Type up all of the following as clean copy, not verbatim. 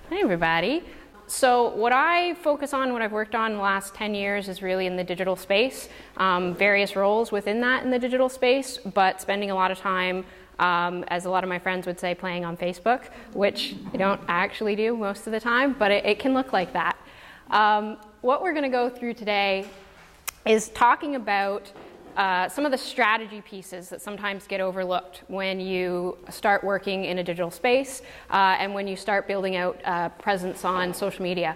Hi everybody. So what I focus on, what I've worked on in the last 10 years is really in the digital space, various roles within that in the digital space, but spending a lot of time, as a lot of my friends would say, playing on Facebook, which I don't actually do most of the time, but it can look like that. What we're going to go through today is talking about some of the strategy pieces that sometimes get overlooked when you start working in a digital space and when you start building out presence on social media.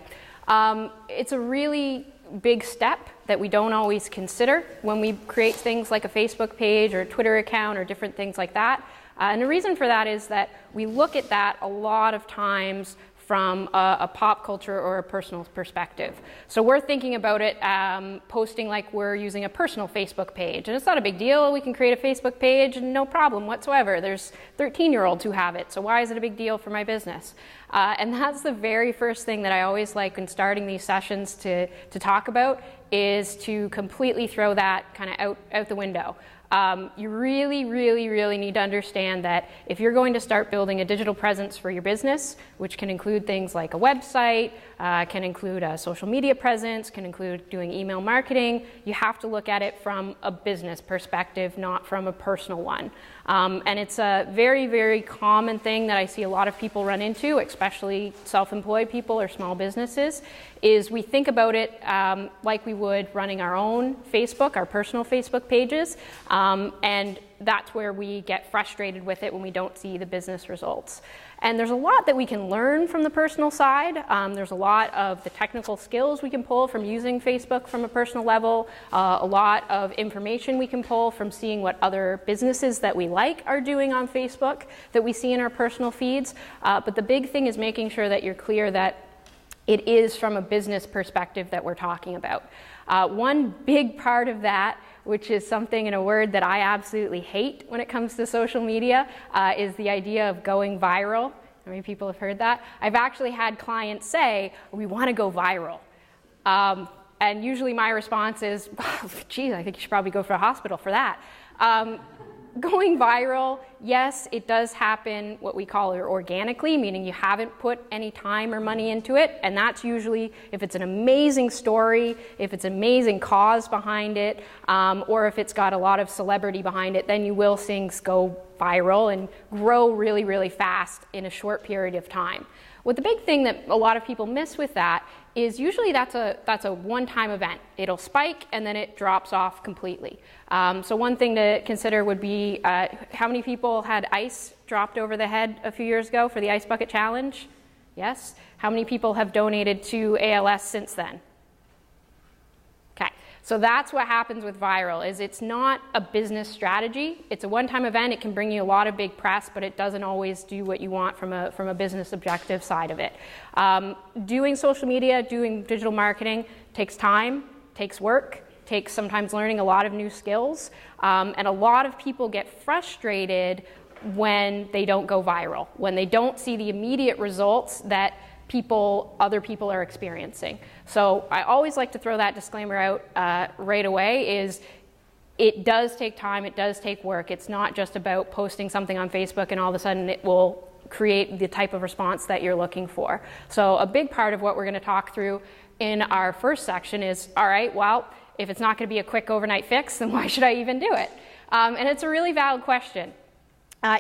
It's a really big step that we don't always consider when we create things like a Facebook page or a Twitter account or different things like that. And the reason for that is that we look at that a lot of times from a pop culture or a personal perspective. So we're thinking about it posting like we're using a personal Facebook page. And it's not a big deal. We can create a Facebook page and no problem whatsoever. There's 13-year-olds who have it. So why is it a big deal for my business? And that's the very first thing that I always like in starting these sessions to talk about, is to completely throw that kind of out the window. You really need to understand that if you're going to start building a digital presence for your business, which can include things like a website, can include a social media presence, can include doing email marketing, you have to look at it from a business perspective, not from a personal one. And it's a very common thing that I see a lot of people run into, especially self-employed people or small businesses, is we think about it like we would running our own Facebook, our personal Facebook pages, and that's where we get frustrated with it when we don't see the business results. And there's a lot that we can learn from the personal side. There's a lot of the technical skills we can pull from using Facebook from a personal level, a lot of information we can pull from seeing what other businesses that we like are doing on Facebook that we see in our personal feeds. But the big thing is making sure that you're clear that it is from a business perspective that we're talking about. One big part of that, which is something in a word that I absolutely hate when it comes to social media, is the idea of going viral. How many people have heard that? I've actually had clients say, we want to go viral. And usually my response is, geez, I think you should probably go for a hospital for that. Going viral, yes, it does happen what we call organically, meaning you haven't put any time or money into it, and that's usually if it's an amazing story, if it's an amazing cause behind it, or if it's got a lot of celebrity behind it, then you will see things go viral and grow really fast in a short period of time. What the big thing that a lot of people miss with that is usually that's a one-time event. It'll spike and then it drops off completely. So one thing to consider would be how many people had ice dropped over the head a few years ago for the Ice Bucket Challenge? Yes? How many people have donated to ALS since then? Okay, so that's what happens with viral, is it's not a business strategy. It's a one-time event. It can bring you a lot of big press, but it doesn't always do what you want from a business objective side of it. Doing social media, doing digital marketing takes time, takes work, takes sometimes learning a lot of new skills, and a lot of people get frustrated when they don't go viral, when they don't see the immediate results that other people are experiencing. So I always like to throw that disclaimer out right away, is it does take time, it does take work. It's not just about posting something on Facebook and all of a sudden it will create the type of response that you're looking for. So a big part of what we're going to talk through in our first section is, all right, well, if it's not going to be a quick overnight fix, then why should I even do it? And it's a really valid question.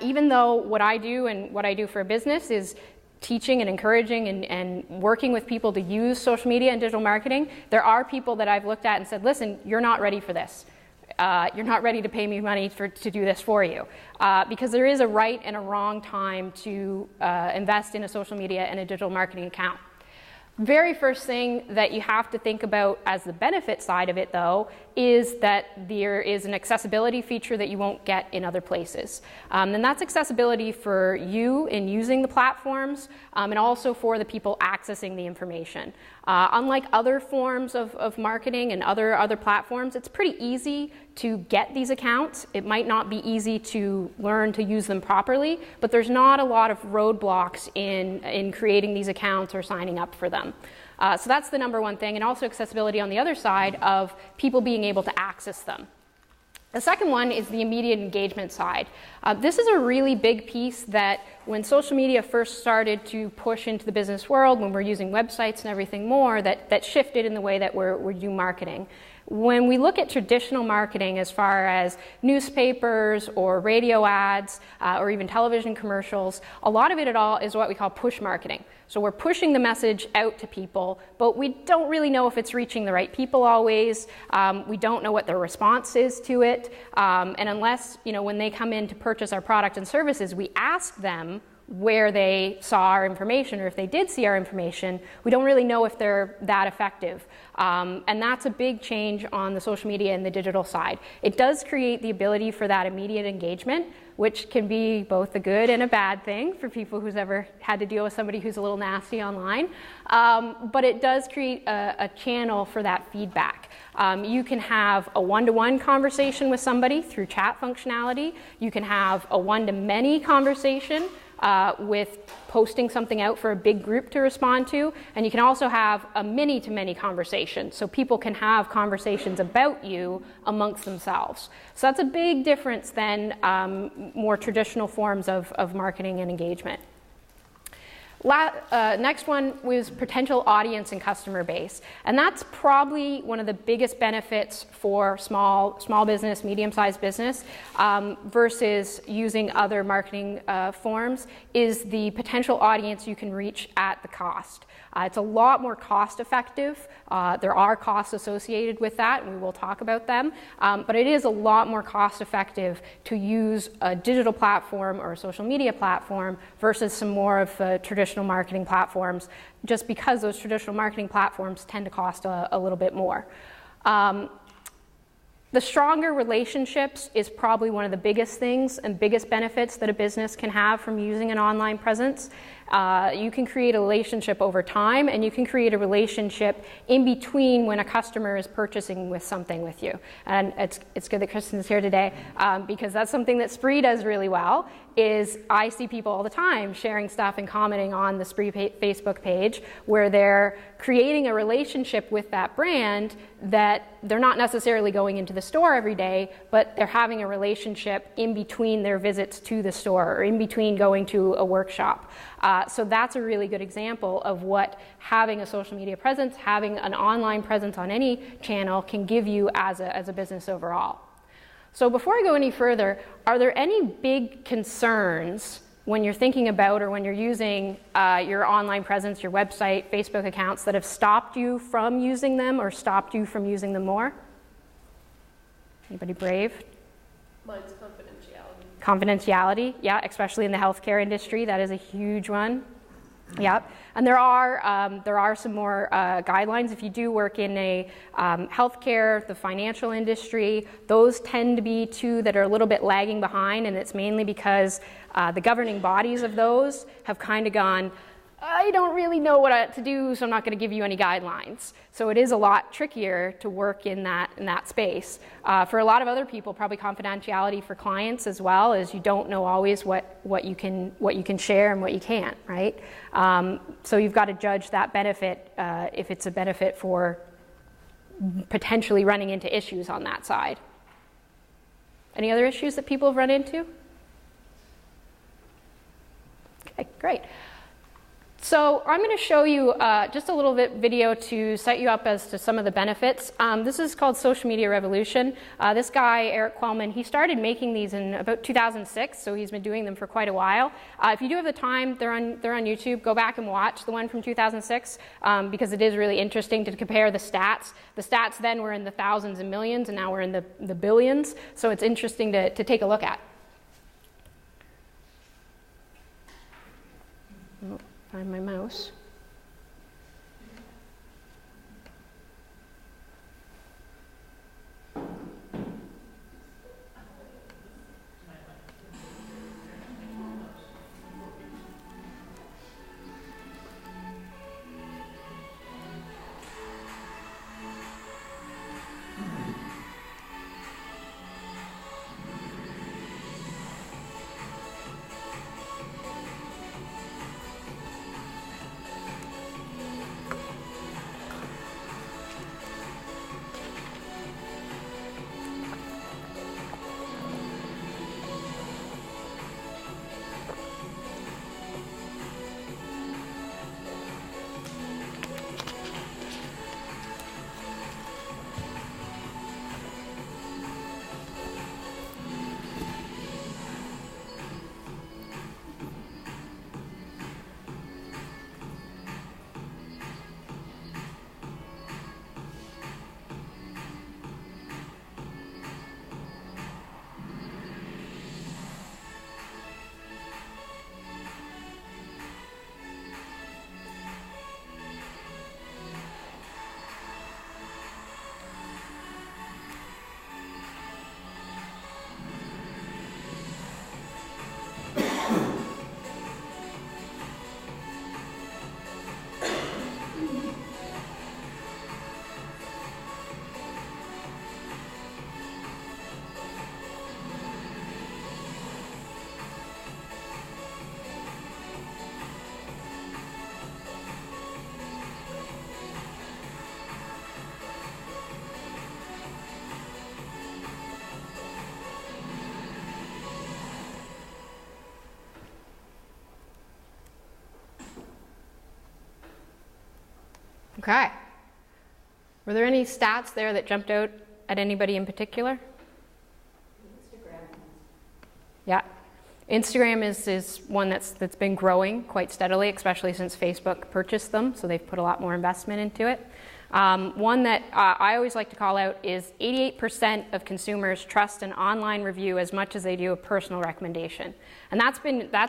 Even though what I do and what I do for a business is teaching and encouraging and working with people to use social media and digital marketing, there are people that I've looked at and said, listen, you're not ready for this. You're not ready to pay me money to do this for you. Because there is a right and a wrong time to invest in a social media and a digital marketing account. Very first thing that you have to think about as the benefit side of it, though, is that there is an accessibility feature that you won't get in other places. And that's accessibility for you in using the platforms and also for the people accessing the information. Unlike other forms of marketing and other platforms, it's pretty easy to get these accounts. It might not be easy to learn to use them properly, but there's not a lot of roadblocks in creating these accounts or signing up for them. So that's the number one thing, and also accessibility on the other side of people being able to access them. The second one is the immediate engagement side. This is a really big piece that when social media first started to push into the business world, when we're using websites and everything more, that shifted in the way that we're doing marketing. When we look at traditional marketing as far as newspapers or radio ads or even television commercials, a lot of it at all is what we call push marketing. So we're pushing the message out to people, but we don't really know if it's reaching the right people always. We don't know what their response is to it. And unless, when they come in to purchase our product and services, we ask them where they saw our information, or if they did see our information, we don't really know if they're that effective. And that's a big change on the social media and the digital side. It does create the ability for that immediate engagement, which can be both a good and a bad thing for people who's ever had to deal with somebody who's a little nasty online. But it does create a channel for that feedback. You can have a one-to-one conversation with somebody through chat functionality. You can have a one-to-many conversation with posting something out for a big group to respond to. And you can also have a many-to-many conversation, so people can have conversations about you amongst themselves. So that's a big difference than more traditional forms of marketing and engagement. Next one was potential audience and customer base. And that's probably one of the biggest benefits for small business, medium-sized business versus using other marketing forms, is the potential audience you can reach at the cost. It's a lot more cost effective. There are costs associated with that, and we will talk about them. But it is a lot more cost effective to use a digital platform or a social media platform versus some more of the traditional marketing platforms, just because those traditional marketing platforms tend to cost a little bit more. The stronger relationships is probably one of the biggest things and biggest benefits that a business can have from using an online presence. You can create a relationship over time, and you can create a relationship in between when a customer is purchasing with something with you. And it's good that Kristen's here today because that's something that Spree does really well. Is I see people all the time sharing stuff and commenting on the Spree Facebook page where they're creating a relationship with that brand that they're not necessarily going into the store every day, but they're having a relationship in between their visits to the store or in between going to a workshop. So that's a really good example of what having a social media presence, having an online presence on any channel can give you as a business overall. So before I go any further, are there any big concerns when you're thinking about or when you're using your online presence, your website, Facebook accounts that have stopped you from using them or stopped you from using them more? Anybody brave? Mine's confidentiality. Confidentiality, yeah, especially in the healthcare industry, that is a huge one. Yep, and there are some more guidelines. If you do work in a healthcare, the financial industry, those tend to be two that are a little bit lagging behind, and it's mainly because the governing bodies of those have kind of gone, I don't really know what to do, so I'm not going to give you any guidelines. So it is a lot trickier to work in that space. For a lot of other people, probably confidentiality for clients as well, is you don't know always what you can share and what you can't, right? So you've got to judge that benefit if it's a benefit for potentially running into issues on that side. Any other issues that people have run into? Okay, great. So I'm going to show you just a little bit video to set you up as to some of the benefits. This is called Social Media Revolution. This guy, Eric Quellman, he started making these in about 2006, so he's been doing them for quite a while. If you do have the time, they're on YouTube. Go back and watch the one from 2006 because it is really interesting to compare the stats. The stats then were in the thousands and millions, and now we're in the billions. So it's interesting to take a look at. Find my mouse. Okay. Were there any stats there that jumped out at anybody in particular? Instagram. Yeah. Instagram is one that's been growing quite steadily, especially since Facebook purchased them, so they've put a lot more investment into it. One that I always like to call out is 88% of consumers trust an online review as much as they do a personal recommendation. And that's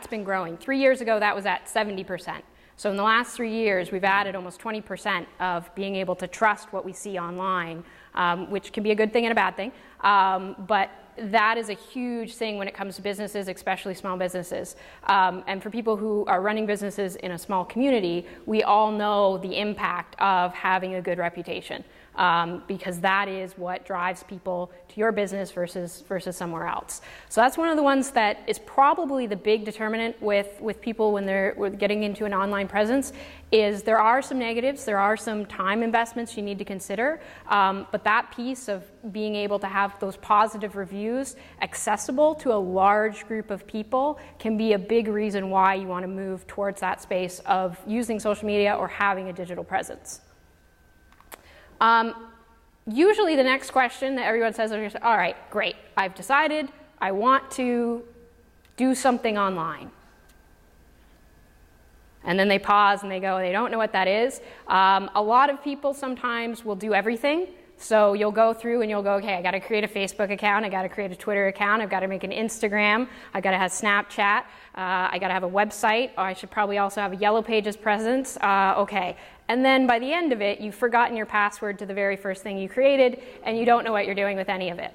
been growing. 3 years ago, that was at 70%. So in the last 3 years, we've added almost 20% of being able to trust what we see online, which can be a good thing and a bad thing. But that is a huge thing when it comes to businesses, especially small businesses. And for people who are running businesses in a small community, we all know the impact of having a good reputation, because that is what drives people to your business versus somewhere else. So that's one of the ones that is probably the big determinant with people when they're getting into an online presence. Is there are some negatives, there are some time investments you need to consider, but that piece of being able to have those positive reviews accessible to a large group of people can be a big reason why you want to move towards that space of using social media or having a digital presence. Usually the next question that everyone says is, all right, great, I've decided I want to do something online. And then they pause and they go, they don't know what that is. A lot of people sometimes will do everything. So you'll go through and you'll go, okay, I got to create a Facebook account, I got to create a Twitter account, I've got to make an Instagram, I got to have Snapchat, I got to have a website, or I should probably also have a Yellow Pages presence. Okay. And then by the end of it, you've forgotten your password to the very first thing you created, and you don't know what you're doing with any of it.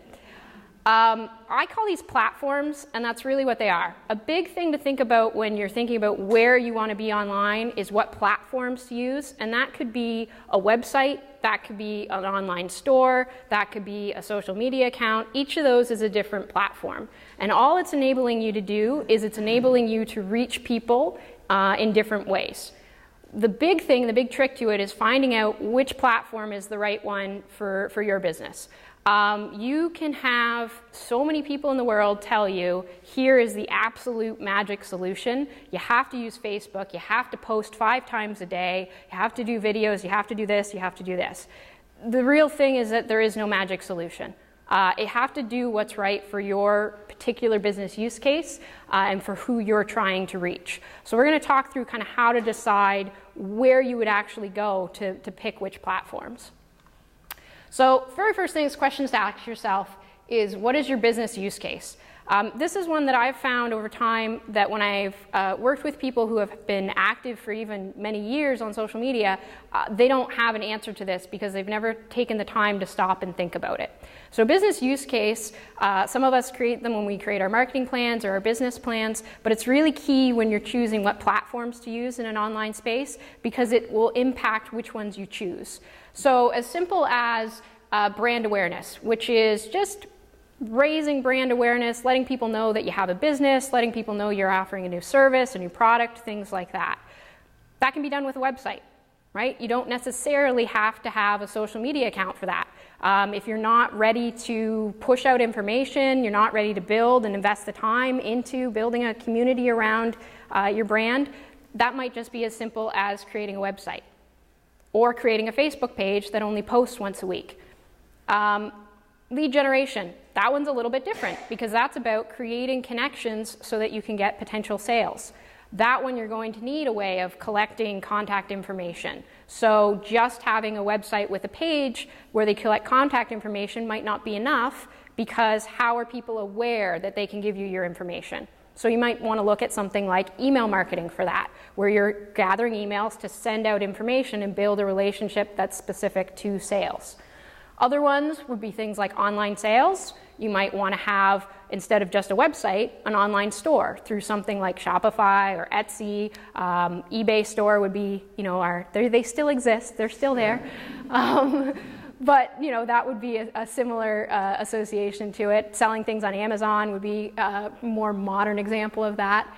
I call these platforms, and that's really what they are. A big thing to think about when you're thinking about where you want to be online is what platforms to use, and that could be a website, that could be an online store, that could be a social media account. Each of those is a different platform. And all it's enabling you to do is it's enabling you to reach people in different ways. The big thing, the big trick to it is finding out which platform is the right one for your business. You can have so many people in the world tell you, here is the absolute magic solution. You have to use Facebook, you have to post 5 times a day, you have to do videos, you have to do this, you have to do this. The real thing is that there is no magic solution. You have to do what's right for your particular business use case and for who you're trying to reach. So we're going to talk through kind of how to decide where you would actually go to pick which platforms. So very first thing is questions to ask yourself is, what is your business use case? This is one that I've found over time that when I've worked with people who have been active for even many years on social media, they don't have an answer to this because they've never taken the time to stop and think about it. So business use case, some of us create them when we create our marketing plans or our business plans, but it's really key when you're choosing what platforms to use in an online space because it will impact which ones you choose. So as simple as brand awareness, which is just raising brand awareness, letting people know that you have a business, letting people know you're offering a new service, a new product, things like that. That can be done with a website, right? You don't necessarily have to have a social media account for that. If you're not ready to push out information, you're not ready to build and invest the time into building a community around your brand, that might just be as simple as creating a website or creating a Facebook page that only posts once a week. Lead generation, that one's a little bit different because that's about creating connections so that you can get potential sales. That one you're going to need a way of collecting contact information. So just having a website with a page where they collect contact information might not be enough because how are people aware that they can give you your information? So you might want to look at something like email marketing for that, where you're gathering emails to send out information and build a relationship that's specific to sales. Other ones would be things like online sales. You might want to have, instead of just a website, an online store through something like Shopify or Etsy. eBay store would be, they still exist, they're still there. But that would be a similar association to it. Selling things on Amazon would be a more modern example of that.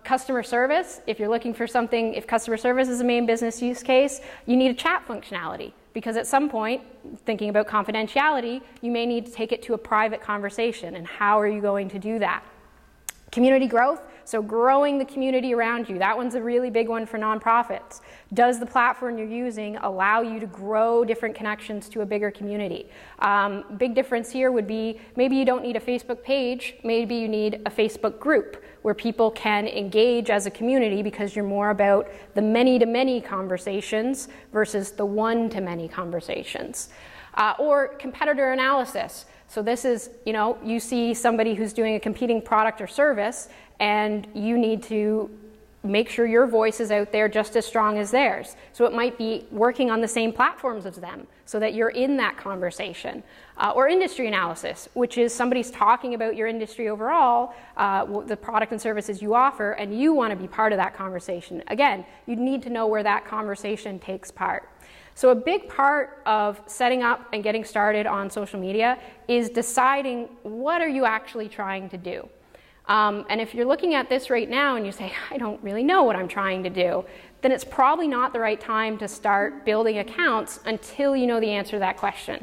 Customer service, if you're looking for something, if customer service is a main business use case, you need a chat functionality. Because at some point, thinking about confidentiality, you may need to take it to a private conversation, and how are you going to do that? Community growth, So growing the community around you, that one's a really big one for nonprofits. Does the platform you're using allow you to grow different connections to a bigger community? Big difference here would be maybe you don't need a Facebook page, maybe you need a Facebook group where people can engage as a community because you're more about the many-to-many conversations versus the one-to-many conversations. Or competitor analysis. So this is, you see somebody who's doing a competing product or service, and you need to make sure your voice is out there just as strong as theirs. So it might be working on the same platforms as them so that you're in that conversation. Or industry analysis, which is somebody's talking about your industry overall, the product and services you offer, and you want to be part of that conversation. Again, you need to know where that conversation takes part. So a big part of setting up and getting started on social media is deciding what are you actually trying to do. And if you're looking at this right now and you say, I don't really know what I'm trying to do, then it's probably not the right time to start building accounts until you know the answer to that question.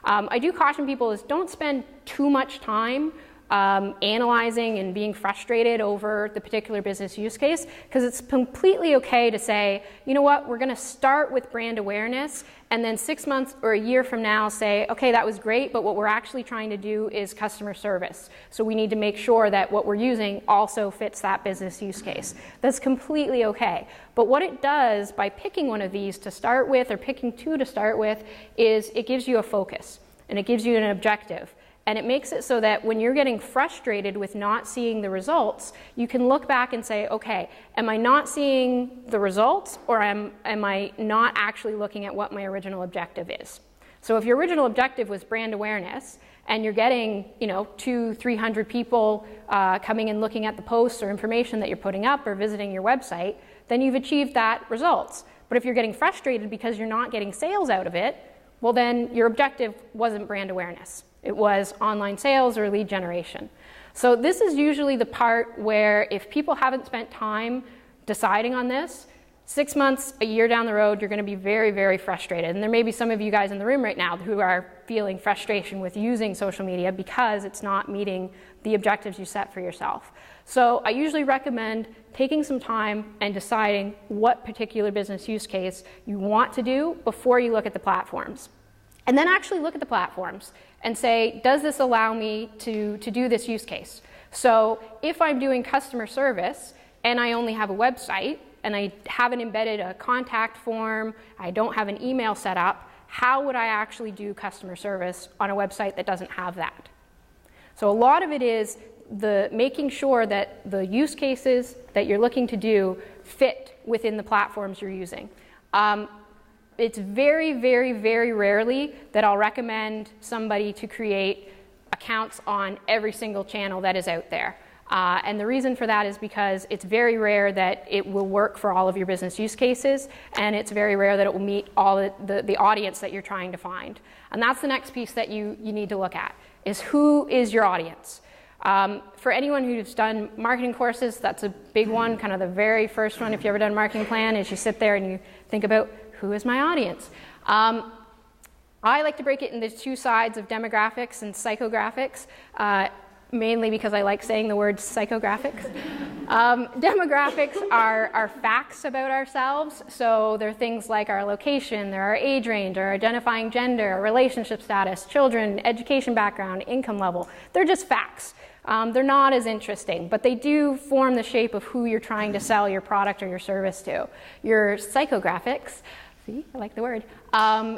I do caution people is don't spend too much time analyzing and being frustrated over the particular business use case, because it's completely okay to say, you know what, we're going to start with brand awareness, and then 6 months or a year from now say, okay, that was great, but what we're actually trying to do is customer service. So we need to make sure that what we're using also fits that business use case. That's completely okay. But what it does by picking one of these to start with, or picking two to start with, is it gives you a focus, and it gives you an objective. And it makes it so that when you're getting frustrated with not seeing the results, you can look back and say, okay, am I not seeing the results, or am I not actually looking at what my original objective is? So if your original objective was brand awareness, and you're getting 200-300 people coming and looking at the posts or information that you're putting up or visiting your website, then you've achieved that results. But if you're getting frustrated because you're not getting sales out of it, well then your objective wasn't brand awareness. It was online sales or lead generation. So this is usually the part where if people haven't spent time deciding on this, 6 months, a year down the road, you're going to be very, very frustrated. And there may be some of you guys in the room right now who are feeling frustration with using social media because it's not meeting the objectives you set for yourself. So I usually recommend taking some time and deciding what particular business use case you want to do before you look at the platforms. And then actually look at the platforms and say, does this allow me to do this use case? So if I'm doing customer service and I only have a website and I haven't embedded a contact form, I don't have an email set up, how would I actually do customer service on a website that doesn't have that? So a lot of it is making sure that the use cases that you're looking to do fit within the platforms you're using. It's very, very, very rarely that I'll recommend somebody to create accounts on every single channel that is out there. And the reason for that is because it's very rare that it will work for all of your business use cases, and it's very rare that it will meet all the audience that you're trying to find. And that's the next piece that you need to look at, is who is your audience? For anyone who's done marketing courses, that's a big one, kind of the very first one if you've ever done a marketing plan, is you sit there and you think about, who is my audience? I like to break it into two sides of demographics and psychographics, mainly because I like saying the word psychographics. Demographics are facts about ourselves, so they're things like our location, they're our age range, our identifying gender, our relationship status, children, education background, income level. They're just facts. They're not as interesting, but they do form the shape of who you're trying to sell your product or your service to. Your psychographics, see, I like the word,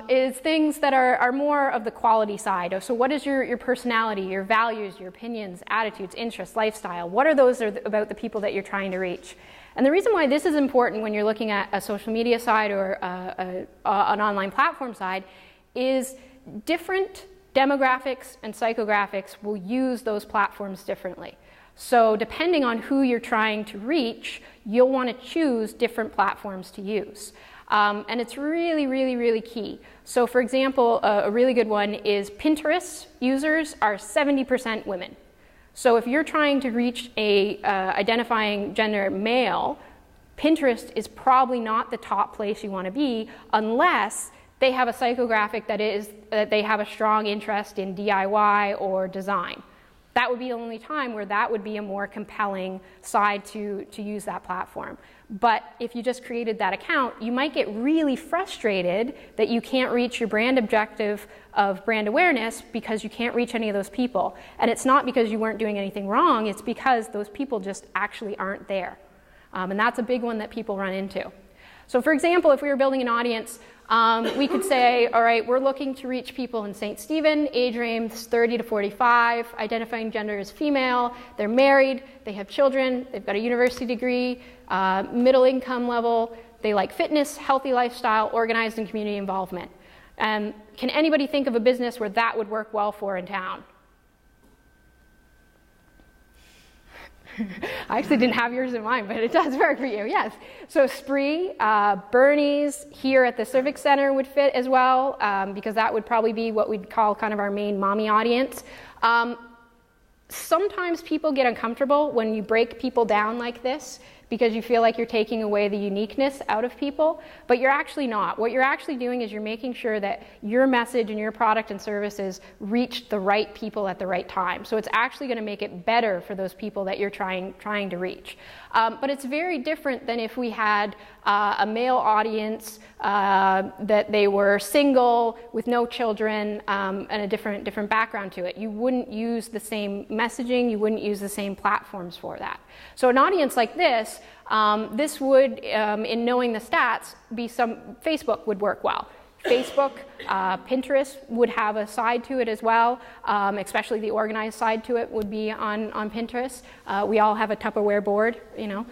is things that are more of the quality side. So what is your personality, your values, your opinions, attitudes, interests, lifestyle? What are those about the people that you're trying to reach? And the reason why this is important when you're looking at a social media side or an online platform side is different demographics and psychographics will use those platforms differently. So depending on who you're trying to reach, you'll want to choose different platforms to use. And it's really, really, really key. So for example, a really good one is Pinterest users are 70% women. So if you're trying to reach a identifying gender male, Pinterest is probably not the top place you want to be unless they have a psychographic that is that they have a strong interest in DIY or design. that would be the only time where that would be a more compelling side to use that platform. But if you just created that account, you might get really frustrated that you can't reach your brand objective of brand awareness because you can't reach any of those people. And it's not because you weren't doing anything wrong, it's because those people just actually aren't there. And that's a big one that people run into. So for example, if we were building an audience, we could say, all right, we're looking to reach people in St. Stephen, age range 30 to 45, identifying gender as female, they're married, they have children, they've got a university degree, middle income level, they like fitness, healthy lifestyle, organized and community involvement. Can anybody think of a business where that would work well for in town? I actually didn't have yours in mind, but it does work for you, yes. So Spree, Bernie's here at the Civic Center would fit as well, because that would probably be what we'd call kind of our main mommy audience. Sometimes people get uncomfortable when you break people down like this because you feel like you're taking away the uniqueness out of people, but you're actually not. What you're actually doing is you're making sure that your message and your product and services reach the right people at the right time. So it's actually going to make it better for those people that you're trying to reach. But it's very different than if we had a male audience that they were single with no children and a different background to it. You wouldn't use the same messaging, you wouldn't use the same platforms for that. So an audience like this, this would, in knowing the stats, be Facebook would work well. Facebook, Pinterest would have a side to it as well, especially the organized side to it would be on Pinterest. We all have a Tupperware board, you know.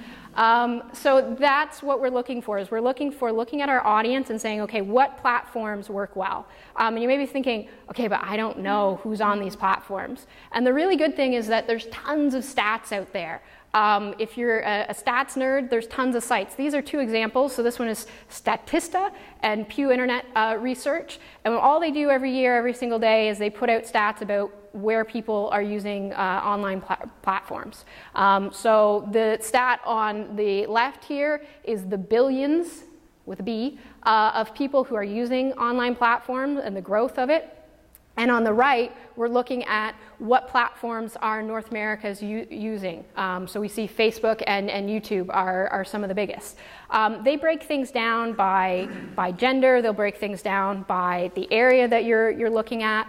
So that's what we're looking for, is we're looking at our audience and saying, okay, what platforms work well? And you may be thinking, okay, but I don't know who's on these platforms. And the really good thing is that there's tons of stats out there. If you're a stats nerd, there's tons of sites. These are two examples. So this one is Statista and Pew Internet Research. And all they do every year, every single day, is they put out stats about where people are using online platforms. So the stat on the left here is the billions, with a B, of people who are using online platforms and the growth of it. And on the right, we're looking at what platforms are North America's using. So we see Facebook and YouTube are some of the biggest. They break things down by gender. They'll break things down by the area that you're looking at.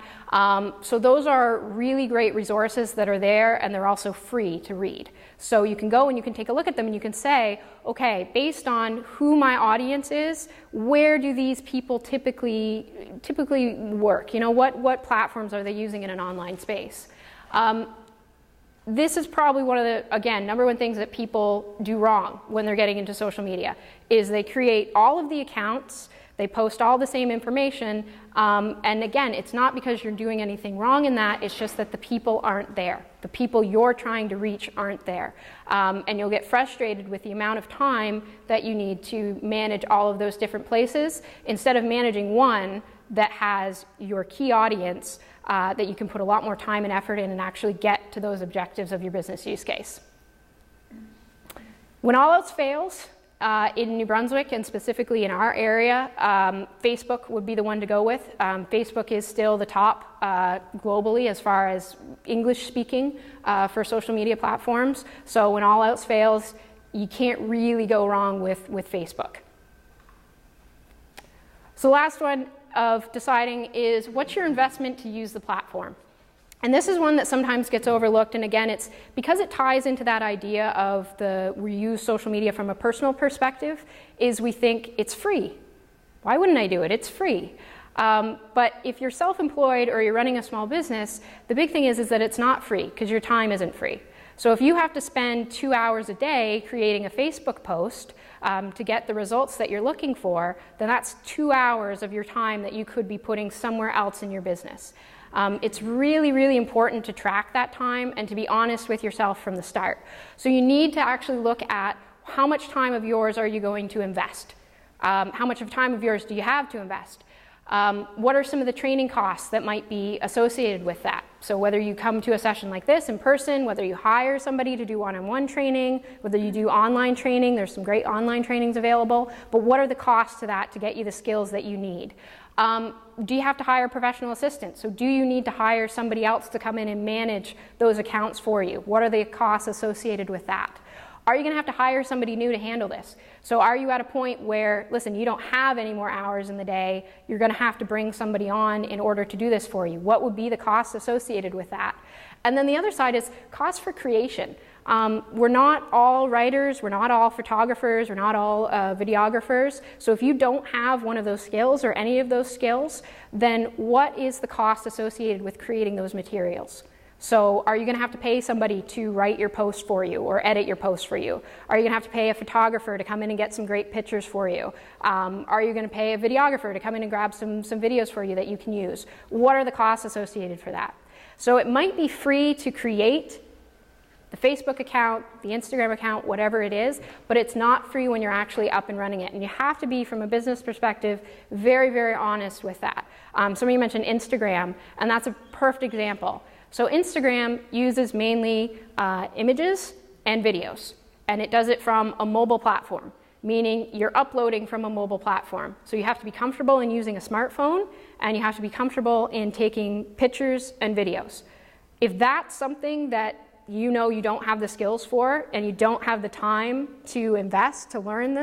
So those are really great resources that are there, and they're also free to read. So you can go and you can take a look at them and you can say, okay, based on who my audience is, where do these people typically work? You know, what platforms are they using in an online space? This is probably one of the, again, number one things that people do wrong when they're getting into social media, is they create all of the accounts, they post all the same information, and again, it's not because you're doing anything wrong in that, it's just that the people aren't there. The people you're trying to reach aren't there. And you'll get frustrated with the amount of time that you need to manage all of those different places, instead of managing one that has your key audience that you can put a lot more time and effort in and actually get to those objectives of your business use case. When all else fails, in New Brunswick and specifically in our area, Facebook would be the one to go with. Facebook is still the top globally as far as English speaking for social media platforms. So when all else fails, you can't really go wrong with Facebook. So the last one of deciding is, what's your investment to use the platform? And this is one that sometimes gets overlooked, and again, it's because it ties into that idea of we use social media from a personal perspective, is we think it's free. Why wouldn't I do it? It's free. But if you're self-employed or you're running a small business, the big thing is that it's not free, because your time isn't free. So if you have to spend 2 hours a day creating a Facebook post to get the results that you're looking for, then that's 2 hours of your time that you could be putting somewhere else in your business. It's really, really important to track that time and to be honest with yourself from the start. So you need to actually look at how much time of yours are you going to invest? How much of time of yours do you have to invest? What are some of the training costs that might be associated with that? So whether you come to a session like this in person, whether you hire somebody to do one-on-one training, whether you do online training, there's some great online trainings available, but what are the costs to that to get you the skills that you need? Do you have to hire a professional assistant? So do you need to hire somebody else to come in and manage those accounts for you? What are the costs associated with that? Are you going to have to hire somebody new to handle this? So are you at a point where, listen, you don't have any more hours in the day, you're going to have to bring somebody on in order to do this for you? What would be the costs associated with that? And then the other side is cost for creation. We're not all writers, we're not all photographers, we're not all videographers. So if you don't have one of those skills or any of those skills, then what is the cost associated with creating those materials? So are you going to have to pay somebody to write your post for you or edit your post for you? Are you going to have to pay a photographer to come in and get some great pictures for you? Are you going to pay a videographer to come in and grab some videos for you that you can use? What are the costs associated for that? So it might be free to create the Facebook account, the Instagram account, whatever it is, but it's not free when you're actually up and running it. And you have to be, from a business perspective, very, very honest with that. Somebody mentioned Instagram, and that's a perfect example. So Instagram uses mainly images and videos, and it does it from a mobile platform, meaning you're uploading from a mobile platform. So you have to be comfortable in using a smartphone, and you have to be comfortable in taking pictures and videos. If that's something that you know you don't have the skills for, and you don't have the time to invest to learn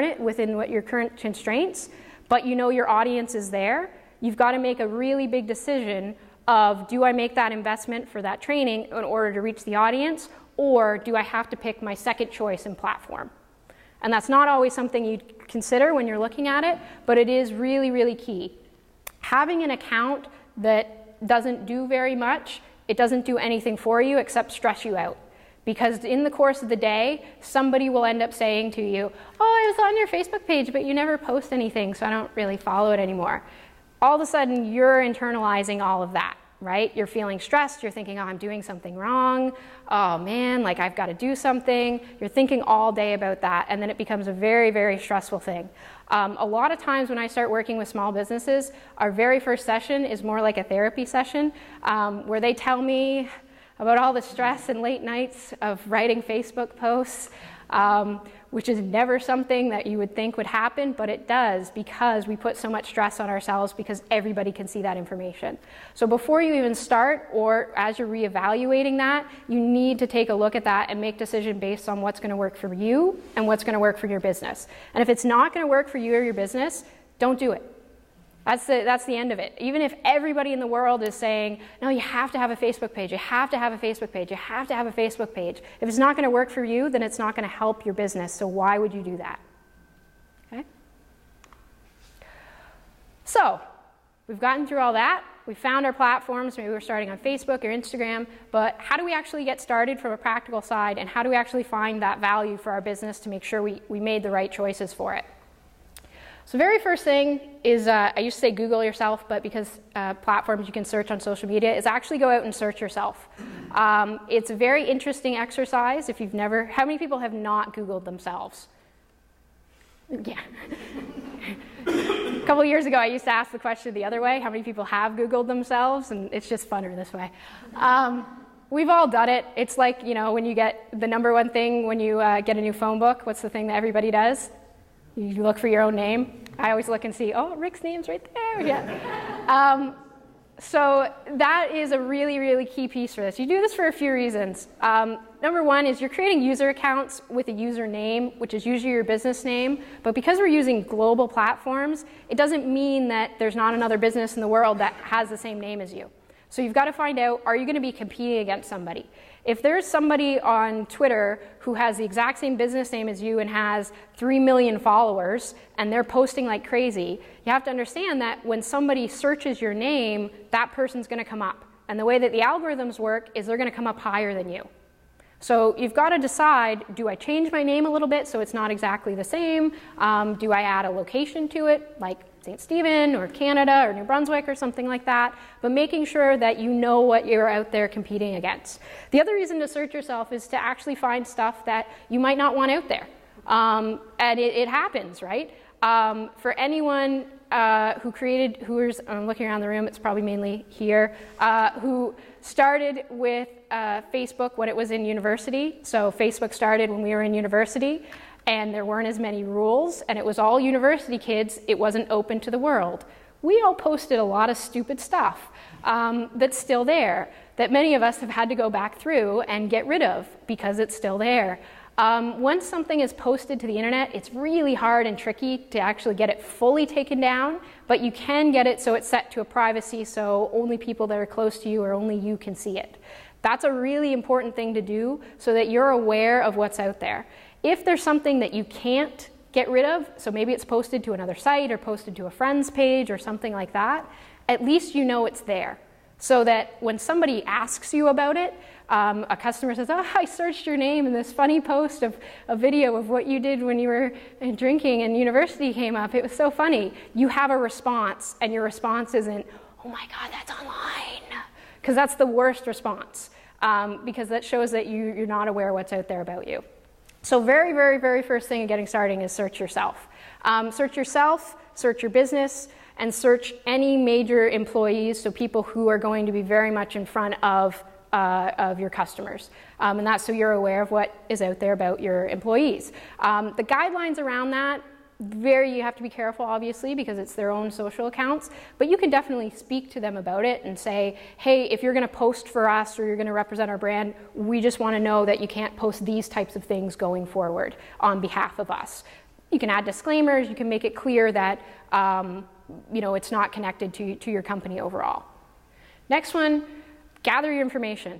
it within what your current constraints, but you know your audience is there, you've got to make a really big decision of, do I make that investment for that training in order to reach the audience, or do I have to pick my second choice in platform? And that's not always something you'd consider when you're looking at it, but it is really, really key. Having an account that doesn't do very much, it doesn't do anything for you except stress you out. Because in the course of the day, somebody will end up saying to you, oh, I was on your Facebook page, but you never post anything, so I don't really follow it anymore. All of a sudden, you're internalizing all of that, right? You're feeling stressed, you're thinking, oh, I'm doing something wrong, oh man, like I've got to do something. You're thinking all day about that, and then it becomes a very, very stressful thing. A lot of times when I start working with small businesses, our very first session is more like a therapy session, where they tell me about all the stress and late nights of writing Facebook posts, which is never something that you would think would happen, but it does, because we put so much stress on ourselves because everybody can see that information. So before you even start, or as you're reevaluating that, you need to take a look at that and make a decision based on what's going to work for you and what's going to work for your business. And if it's not going to work for you or your business, don't do it. That's the end of it. Even if everybody in the world is saying, no, you have to have a Facebook page, you have to have a Facebook page, you have to have a Facebook page. If it's not going to work for you, then it's not going to help your business. So why would you do that? Okay? So we've gotten through all that. We found our platforms. Maybe we're starting on Facebook or Instagram. But how do we actually get started from a practical side? And how do we actually find that value for our business to make sure we made the right choices for it? So the very first thing is, I used to say Google yourself, but because platforms you can search on social media, is actually go out and search yourself. It's a very interesting exercise. If you've never, how many people have not Googled themselves? Yeah. A couple of years ago, I used to ask the question the other way, how many people have Googled themselves? And it's just funner this way. We've all done it. It's like, you know, when you get the number one thing when you get a new phone book, what's the thing that everybody does? You look for your own name. I always look and see, oh, Rick's name's right there. Yeah. So that is a really, really key piece for this. You do this for a few reasons. Number one is you're creating user accounts with a username, which is usually your business name. But because we're using global platforms, it doesn't mean that there's not another business in the world that has the same name as you. So you've got to find out, are you going to be competing against somebody? If there's somebody on Twitter who has the exact same business name as you and has 3 million followers and they're posting like crazy, you have to understand that when somebody searches your name, that person's going to come up. And the way that the algorithms work is they're going to come up higher than you. So you've got to decide, do I change my name a little bit so it's not exactly the same? Do I add a location to it, like St. Stephen or Canada or New Brunswick or something like that, but making sure that you know what you're out there competing against. The other reason to search yourself is to actually find stuff that you might not want out there. And it happens, right? For anyone I'm looking around the room, it's probably mainly here, who started with Facebook when it was in university. So Facebook started when we were in university, and there weren't as many rules, and it was all university kids. It wasn't open to the world. We all posted a lot of stupid stuff that's still there, that many of us have had to go back through and get rid of because it's still there. Once something is posted to the internet, it's really hard and tricky to actually get it fully taken down, but you can get it so it's set to a privacy, so only people that are close to you or only you can see it. That's a really important thing to do so that you're aware of what's out there. If there's something that you can't get rid of, so maybe it's posted to another site or posted to a friend's page or something like that, at least you know it's there. So that when somebody asks you about it, a customer says, oh, I searched your name and this funny post of a video of what you did when you were drinking and university came up. It was so funny. You have a response, and your response isn't, oh my God, that's online. Because that's the worst response, because that shows that you're not aware what's out there about you. So very, very, very first thing in getting started is search yourself. Search yourself, search your business, and search any major employees, so people who are going to be very much in front of your customers. And that's so you're aware of what is out there about your employees. The guidelines around that, you have to be careful, obviously, because it's their own social accounts, but you can definitely speak to them about it and say, hey, if you're going to post for us or you're going to represent our brand, we just want to know that you can't post these types of things going forward on behalf of us. You can add disclaimers, you can make it clear that it's not connected to your company overall. Next one, gather your information.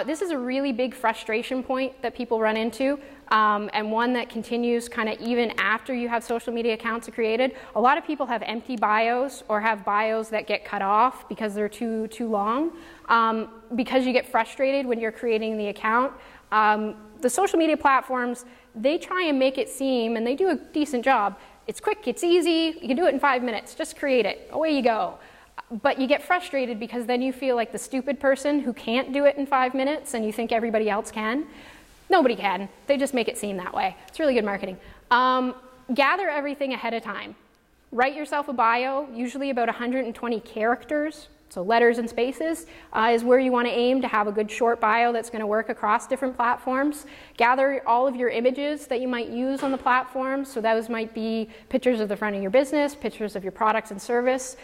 This is a really big frustration point that people run into, and one that continues kind of even after you have social media accounts created. A lot of people have empty bios or have bios that get cut off because they're too long. Because you get frustrated when you're creating the account, the social media platforms, they try and make it seem, and they do a decent job, it's quick, it's easy, you can do it in 5 minutes, just create it, away you go. But you get frustrated because then you feel like the stupid person who can't do it in 5 minutes and you think everybody else can. Nobody can. They just make it seem that way. It's really good marketing. Gather everything ahead of time. Write yourself a bio, usually about 120 characters. So letters and spaces is where you want to aim to have a good short bio that's going to work across different platforms. Gather all of your images that you might use on the platform. So those might be pictures of the front of your business, pictures of your products and service,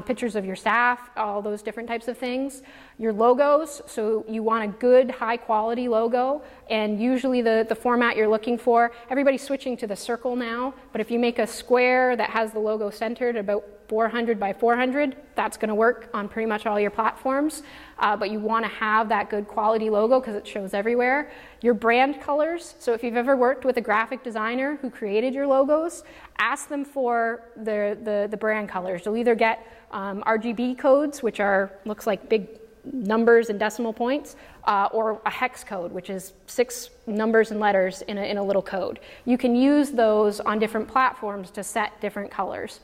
pictures of your staff, all those different types of things. Your logos, so you want a good high quality logo, and usually the format you're looking for, everybody's switching to the circle now, but if you make a square that has the logo centered about 400 by 400, that's going to work on pretty much all your platforms. But you want to have that good quality logo because it shows everywhere. Your brand colors, so if you've ever worked with a graphic designer who created your logos, ask them for the brand colors. You'll either get RGB codes, which looks like big numbers and decimal points, or a hex code, which is 6 numbers and letters in a little code. You can use those on different platforms to set different colors.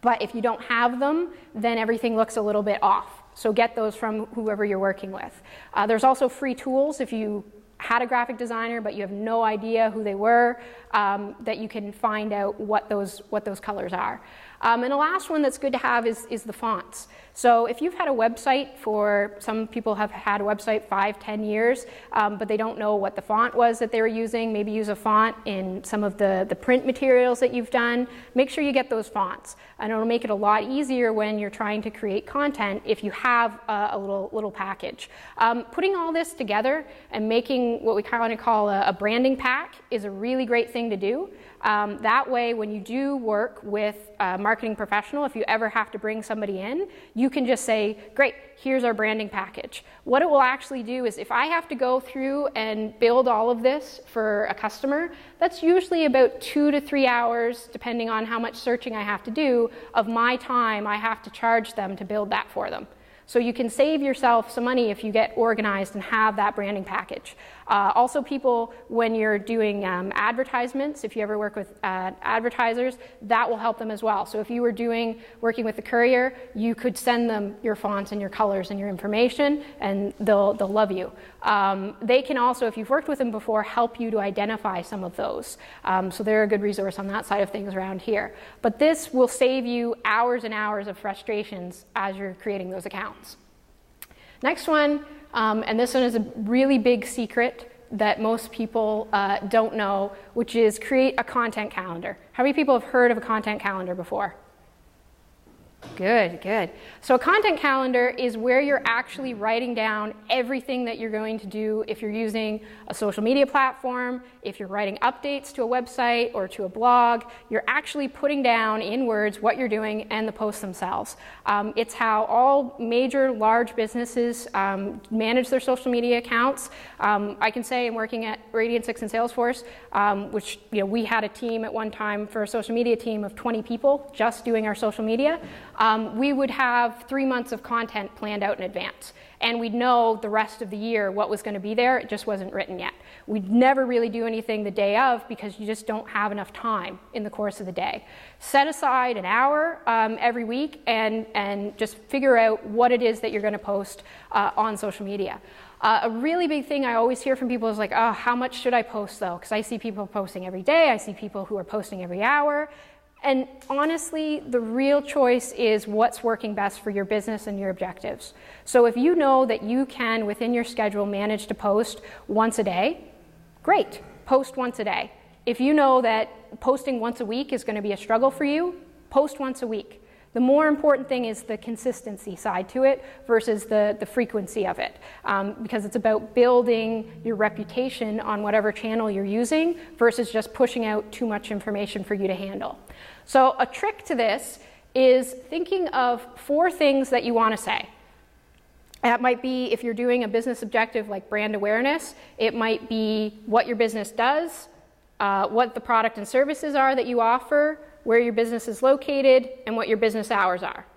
But if you don't have them, then everything looks a little bit off. So get those from whoever you're working with. There's also free tools if you had a graphic designer but you have no idea who they were, that you can find out what those colors are. And the last one that's good to have is the fonts. So if you've had a website some people have had a website 5-10 years, but they don't know what the font was that they were using, maybe use a font in some of the print materials that you've done. Make sure you get those fonts. And it'll make it a lot easier when you're trying to create content if you have a little package. Putting all this together and making what we kind of call a branding pack is a really great thing to do. That way, when you do work with a marketing professional, if you ever have to bring somebody in, you can just say, great, here's our branding package. What it will actually do is if I have to go through and build all of this for a customer, that's usually about 2 to 3 hours, depending on how much searching I have to do, of my time I have to charge them to build that for them. So you can save yourself some money if you get organized and have that branding package. Also people, when you're doing advertisements, if you ever work with advertisers, that will help them as well. So if you were working with the courier, you could send them your fonts and your colors and your information, and they'll love you. They can also, if you've worked with them before, help you to identify some of those. So they're a good resource on that side of things around here. But this will save you hours and hours of frustrations as you're creating those accounts. Next one, and this one is a really big secret that most people don't know, which is create a content calendar. How many people have heard of a content calendar before? Good, good. So a content calendar is where you're actually writing down everything that you're going to do if you're using a social media platform, if you're writing updates to a website or to a blog, you're actually putting down in words what you're doing and the posts themselves. It's how all major large businesses manage their social media accounts. I can say in working at Radiant 6 and Salesforce, which we had a team at one time for a social media team of 20 people just doing our social media. We would have 3 months of content planned out in advance, and we'd know the rest of the year what was going to be there. It just wasn't written yet. We'd never really do anything the day of because you just don't have enough time in the course of the day. Set aside an hour every week and just figure out what it is that you're going to post on social media. A really big thing I always hear from people is like, oh, how much should I post though? Because I see people posting every day. I see people who are posting every hour. And honestly, the real choice is what's working best for your business and your objectives. So if you know that you can, within your schedule, manage to post once a day, great, post once a day. If you know that posting once a week is going to be a struggle for you, post once a week. The more important thing is the consistency side to it versus the frequency of it, because it's about building your reputation on whatever channel you're using versus just pushing out too much information for you to handle. So a trick to this is thinking of 4 things that you want to say. That might be, if you're doing a business objective like brand awareness, it might be what your business does, what the product and services are that you offer, where your business is located, and what your business hours are.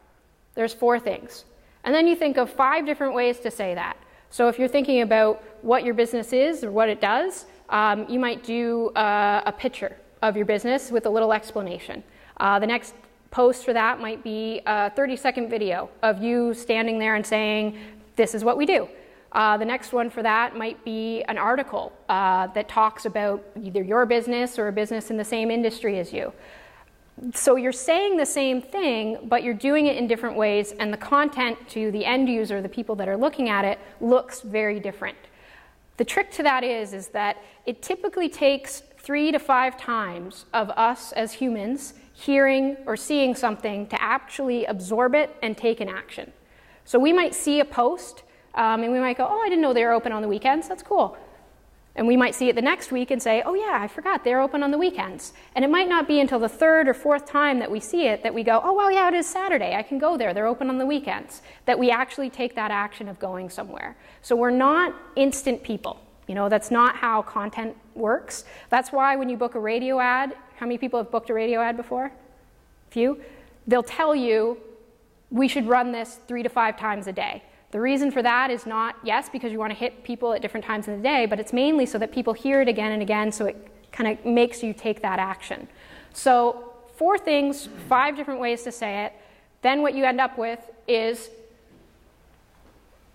There's 4 things. And then you think of 5 different ways to say that. So if you're thinking about what your business is or what it does, you might do a picture of your business with a little explanation. The next post for that might be a 30-second video of you standing there and saying, this is what we do. The next one for that might be an article that talks about either your business or a business in the same industry as you. So you're saying the same thing, but you're doing it in different ways, and the content to the end user, the people that are looking at it, looks very different. The trick to that is that it typically takes 3 to 5 times of us as humans hearing or seeing something to actually absorb it and take an action. So we might see a post, and we might go, oh, I didn't know they were open on the weekends. That's cool. And we might see it the next week and say, oh yeah, I forgot they're open on the weekends. And it might not be until the 3rd or 4th time that we see it that we go, oh well, yeah, it is Saturday, I can go there, they're open on the weekends, that we actually take that action of going somewhere. So we're not instant people. That's not how content works. That's why when you book a radio ad, how many people have booked a radio ad before? A few? They'll tell you, we should run this 3 to 5 times a day. The reason for that is not, yes, because you want to hit people at different times in the day, but it's mainly so that people hear it again and again, so it kind of makes you take that action. So 4 things, 5 different ways to say it. Then what you end up with is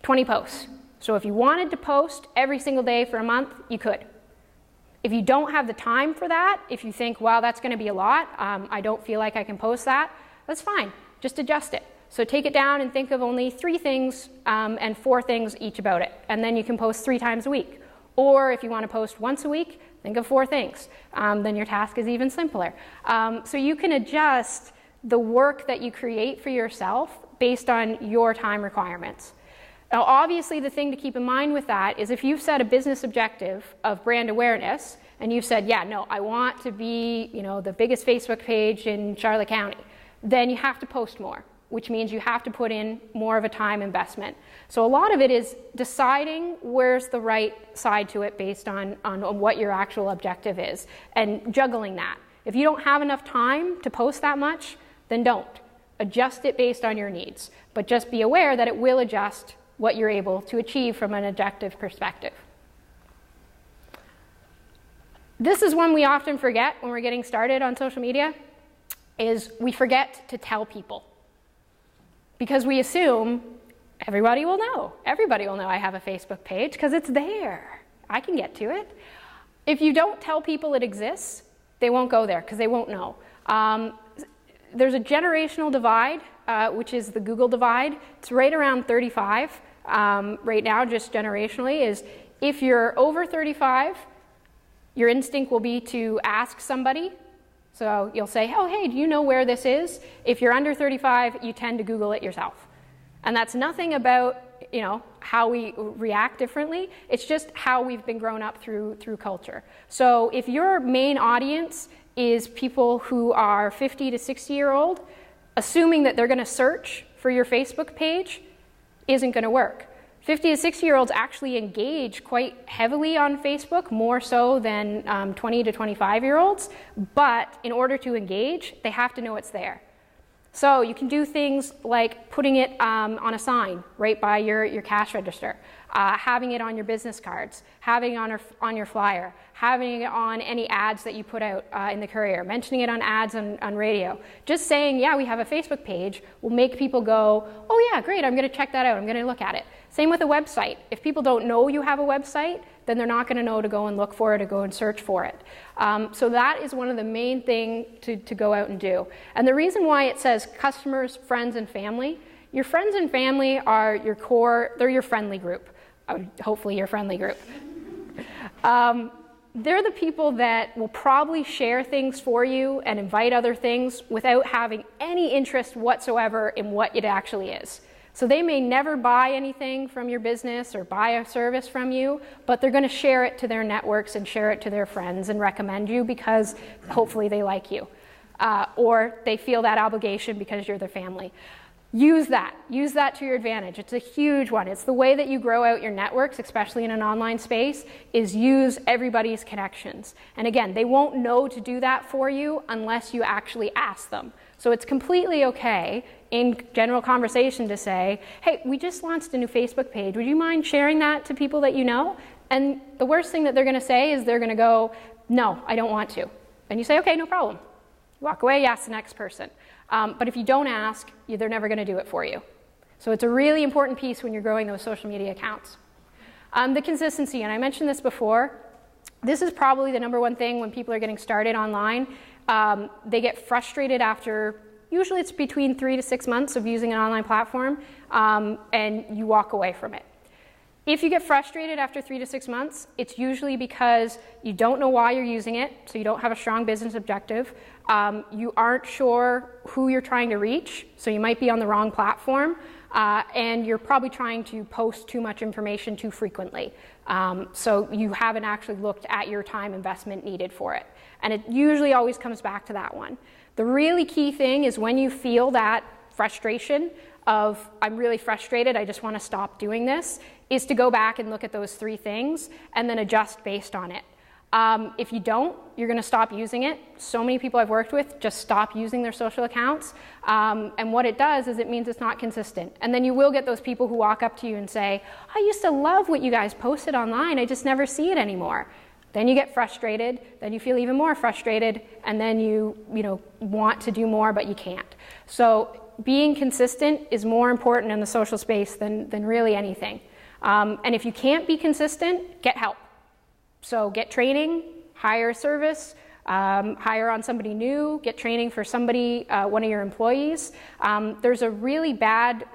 20 posts. So if you wanted to post every single day for a month, you could. If you don't have the time for that, if you think, wow, that's going to be a lot, I don't feel like I can post that, that's fine. Just adjust it. So take it down and think of only 3 things and 4 things each about it. And then you can post 3 times a week. Or if you want to post once a week, think of 4 things. Then your task is even simpler. So you can adjust the work that you create for yourself based on your time requirements. Now, obviously, the thing to keep in mind with that is if you've set a business objective of brand awareness, and you've said, yeah, no, I want to be, the biggest Facebook page in Charlotte County, then you have to post more, which means you have to put in more of a time investment. So a lot of it is deciding where's the right side to it based on what your actual objective is, and juggling that. If you don't have enough time to post that much, then don't. Adjust it based on your needs, but just be aware that it will adjust what you're able to achieve from an objective perspective. This is one we often forget when we're getting started on social media, is we forget to tell people. Because we assume everybody will know. Everybody will know I have a Facebook page because it's there. I can get to it. If you don't tell people it exists, they won't go there because they won't know. There's a generational divide, which is the Google divide. It's right around 35 right now, just generationally, is if you're over 35, your instinct will be to ask somebody. So you'll say, oh, hey, do you know where this is? If you're under 35, you tend to Google it yourself. And that's nothing about, you know, how we react differently. It's just how we've been grown up through culture. So if your main audience is people who are 50 to 60-year-old, assuming that they're going to search for your Facebook page isn't going to work. 50 to 60-year-olds actually engage quite heavily on Facebook, more so than 20 to 25-year-olds. But in order to engage, they have to know it's there. So you can do things like putting it on a sign right by your cash register, having it on your business cards, having it on your flyer, having it on any ads that you put out in the courier, mentioning it on ads on radio. Just saying, yeah, we have a Facebook page will make people go, oh yeah, great, I'm going to check that out, I'm going to look at it. Same with a website. If people don't know you have a website, then they're not going to know to go and look for it or go and search for it. So that is one of the main things to go out and do. And the reason why it says customers, friends, and family, your friends and family are your core, they're your friendly group, hopefully your friendly group. They're the people that will probably share things for you and invite other things without having any interest whatsoever in what it actually is. So they may never buy anything from your business or buy a service from you, but they're going to share it to their networks and share it to their friends and recommend you because hopefully they like you. Or they feel that obligation because you're their family. Use that to your advantage. It's a huge one. It's the way that you grow out your networks, especially in an online space, is use everybody's connections. And again, they won't know to do that for you unless you actually ask them. So it's completely okay in general conversation to say, hey, we just launched a new Facebook page. Would you mind sharing that to people that you know? And the worst thing that they're going to say is they're going to go, no, I don't want to. And you say, okay, no problem. You walk away, you ask the next person. But if you don't ask, they're never going to do it for you. So it's a really important piece when you're growing those social media accounts. The consistency, and I mentioned this before, this is probably the number one thing when people are getting started online. They get frustrated after, usually it's between 3 to 6 months of using an online platform, and you walk away from it. If you get frustrated after 3 to 6 months, it's usually because you don't know why you're using it, so you don't have a strong business objective. You aren't sure who you're trying to reach, so you might be on the wrong platform, and you're probably trying to post too much information too frequently. So you haven't actually looked at your time investment needed for it. And it usually always comes back to that one. The really key thing is when you feel that frustration of, I'm really frustrated, I just want to stop doing this, is to go back and look at those 3 things and then adjust based on it. If you don't, you're going to stop using it. So many people I've worked with just stop using their social accounts. And what it does is it means it's not consistent. And then you will get those people who walk up to you and say, I used to love what you guys posted online, I just never see it anymore. Then you get frustrated, then you feel even more frustrated, and then you want to do more, but you can't. So being consistent is more important in the social space than really anything. And if you can't be consistent, get help. So get training, hire a service, hire on somebody new, get training for somebody, one of your employees. There's a really bad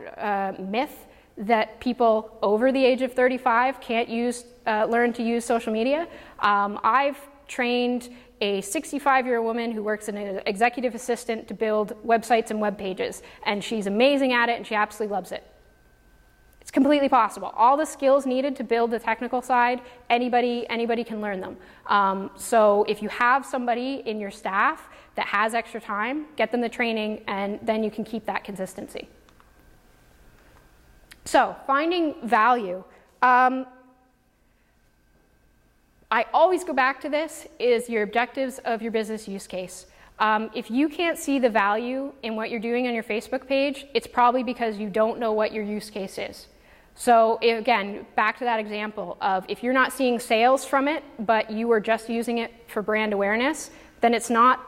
myth that people over the age of 35 can't learn to use social media. I've trained a 65-year-old woman who works as an executive assistant to build websites and web pages, and she's amazing at it and she absolutely loves it. It's completely possible. All the skills needed to build the technical side, anybody can learn them. So if you have somebody in your staff that has extra time, get them the training, and then you can keep that consistency. So finding value. I always go back to this, is your objectives of your business use case. If you can't see the value in what you're doing on your Facebook page, it's probably because you don't know what your use case is. So again, back to that example of if you're not seeing sales from it, but you are just using it for brand awareness, then it's not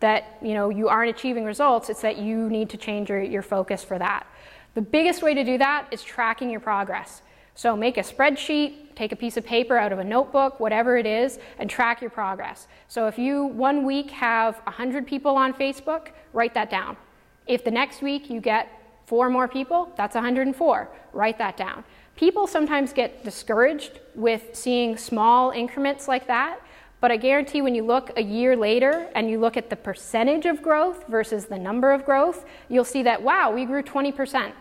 that you aren't achieving results, it's that you need to change your focus for that. The biggest way to do that is tracking your progress. So make a spreadsheet, take a piece of paper out of a notebook, whatever it is, and track your progress. So if you one week have 100 people on Facebook, write that down. If the next week you get 4 more people, that's 104. Write that down. People sometimes get discouraged with seeing small increments like that, but I guarantee when you look a year later and you look at the percentage of growth versus the number of growth, you'll see that, wow, we grew 20%.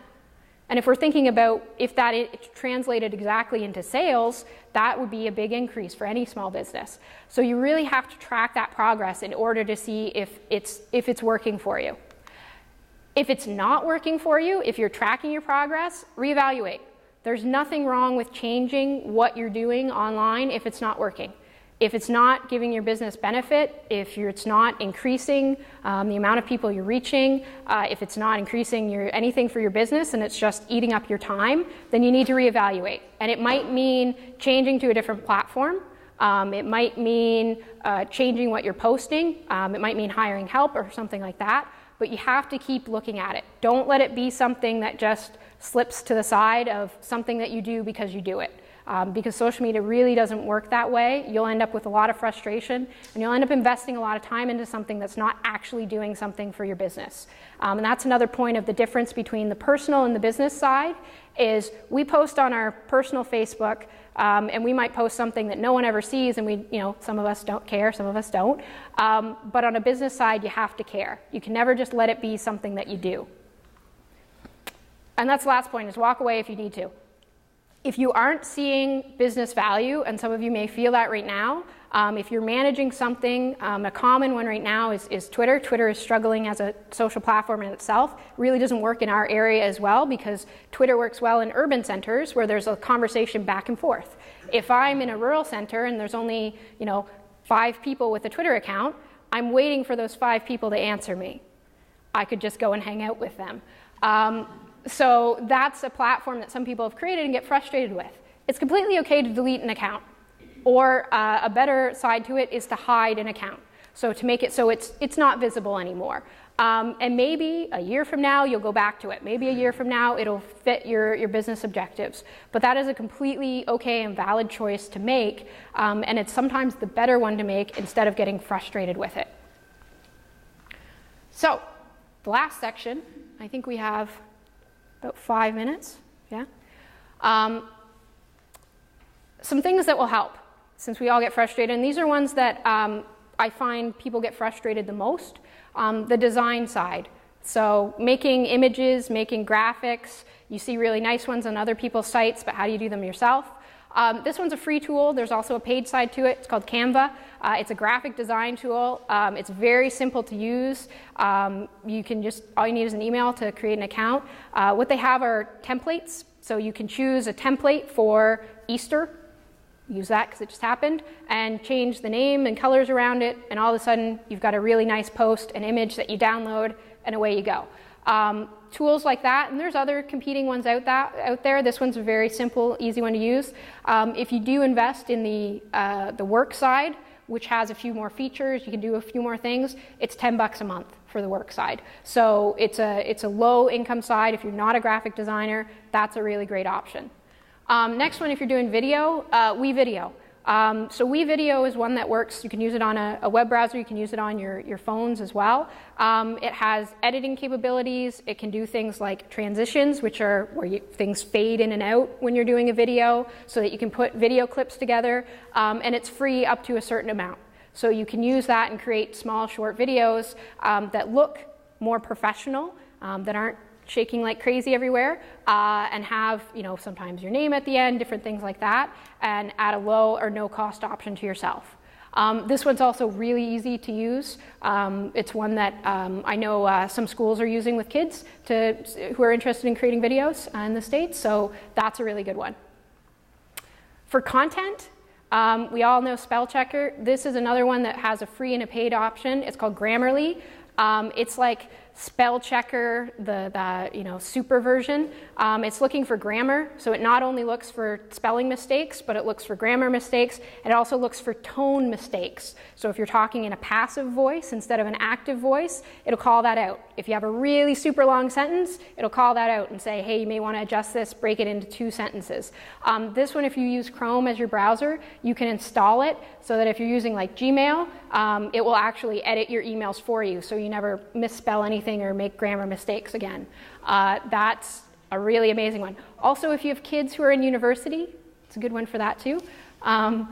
And if we're thinking about if that translated exactly into sales, that would be a big increase for any small business. So you really have to track that progress in order to see if it's working for you. If it's not working for you, if you're tracking your progress, reevaluate. There's nothing wrong with changing what you're doing online if it's not working. If it's not giving your business benefit, if it's not increasing the amount of people you're reaching, if it's not increasing anything for your business and it's just eating up your time, then you need to reevaluate. And it might mean changing to a different platform. It might mean changing what you're posting. It might mean hiring help or something like that. But you have to keep looking at it. Don't let it be something that just slips to the side of something that you do because you do it. Because social media really doesn't work that way. You'll end up with a lot of frustration, and you'll end up investing a lot of time into something that's not actually doing something for your business. And that's another point of the difference between the personal and the business side, is we post on our personal Facebook, and we might post something that no one ever sees, and some of us don't care, some of us don't. But on a business side, you have to care. You can never just let it be something that you do. And that's the last point, is walk away if you need to. If you aren't seeing business value, and some of you may feel that right now, if you're managing something, a common one right now is Twitter. Twitter is struggling as a social platform in itself. It really doesn't work in our area as well, because Twitter works well in urban centers where there's a conversation back and forth. If I'm in a rural center and there's only 5 people with a Twitter account, I'm waiting for those 5 people to answer me. I could just go and hang out with them. So that's a platform that some people have created and get frustrated with. It's completely okay to delete an account. Or a better side to it is to hide an account. So to make it so it's not visible anymore. And maybe a year from now you'll go back to it. Maybe a year from now it'll fit your business objectives. But that is a completely okay and valid choice to make. And it's sometimes the better one to make instead of getting frustrated with it. So the last section, I think we have about 5 minutes, yeah? Some things that will help, since we all get frustrated, and these are ones that I find people get frustrated the most. The design side. So making images, making graphics, you see really nice ones on other people's sites, but how do you do them yourself? This one's a free tool. There's also a paid side to it. It's called Canva. It's a graphic design tool. It's very simple to use. You can all you need is an email to create an account. What they have are templates. So you can choose a template for Easter. Use that because it just happened, and change the name and colors around it, and all of a sudden you've got a really nice post, an image that you download, and away you go. Tools like that, and there's other competing ones out there. This one's a very simple, easy one to use. If you do invest in the work side, which has a few more features, you can do a few more things, it's $10 a month for the work side. So it's a low income side. If you're not a graphic designer, that's a really great option. Next one, if you're doing video, WeVideo. So WeVideo is one that works. You can use it on a web browser. You can use it on your phones as well. It has editing capabilities. It can do things like transitions, which are where things fade in and out when you're doing a video, so that you can put video clips together. And it's free up to a certain amount. So you can use that and create small, short videos that look more professional, that aren't shaking like crazy everywhere, and have sometimes your name at the end, different things like that, and add a low or no cost option to yourself. This one's also really easy to use. It's one that I know some schools are using with kids who are interested in creating videos in the States, so that's a really good one. For content, we all know spell checker. This is another one that has a free and a paid option. It's called Grammarly. It's like spell checker, the super version. It's looking for grammar, so it not only looks for spelling mistakes, but it looks for grammar mistakes, and it also looks for tone mistakes. So if you're talking in a passive voice instead of an active voice, it'll call that out. If you have a really super long sentence, it'll call that out and say, hey, you may want to adjust this, break it into 2 sentences. This one, if you use Chrome as your browser, you can install it so that if you're using like Gmail, it will actually edit your emails for you, so you never misspell anything or make grammar mistakes again. That's a really amazing one. Also, if you have kids who are in university, it's a good one for that too. On